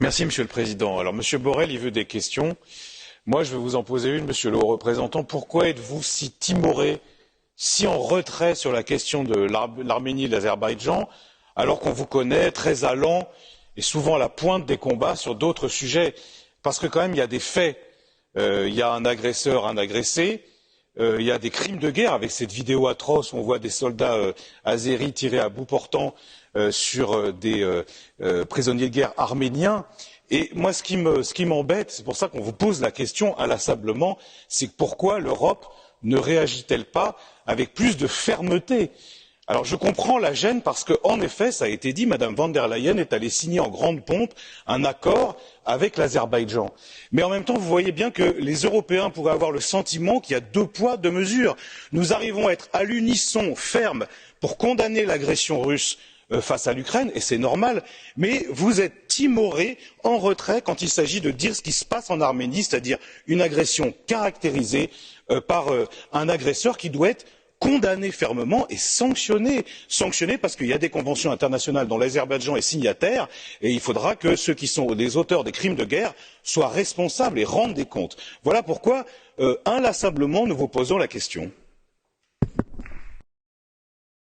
Monsieur le Président. Alors, Monsieur Borrell, il veut des questions. Moi, je vais vous en poser une, Monsieur le Haut représentant. Pourquoi êtes-vous si timoré, si en retrait sur la question de l'Arménie et de l'Azerbaïdjan, alors qu'on vous connaît très allant et souvent à la pointe des combats sur d'autres sujets? Parce que quand même, il y a des faits. Il y a un agresseur, un agressé. Il y a des crimes de guerre avec cette vidéo atroce où on voit des soldats azéris tirer à bout portant sur des prisonniers de guerre arméniens. Et moi, ce qui m'embête, c'est pour ça qu'on vous pose la question inlassablement, c'est pourquoi l'Europe ne réagit-elle pas avec plus de fermeté? Alors je comprends la gêne parce qu'en effet, ça a été dit, Madame von der Leyen est allée signer en grande pompe un accord avec l'Azerbaïdjan. Mais en même temps, vous voyez bien que les Européens pourraient avoir le sentiment qu'il y a deux poids, deux mesures. Nous arrivons à être à l'unisson ferme pour condamner l'agression russe face à l'Ukraine, et c'est normal, mais vous êtes timoré, en retrait, quand il s'agit de dire ce qui se passe en Arménie, c'est-à-dire une agression caractérisée par un agresseur qui doit être condamné fermement et sanctionné parce qu'il y a des conventions internationales dont l'Azerbaïdjan est signataire et il faudra que ceux qui sont les auteurs des crimes de guerre soient responsables et rendent des comptes. Voilà pourquoi inlassablement nous vous posons la question.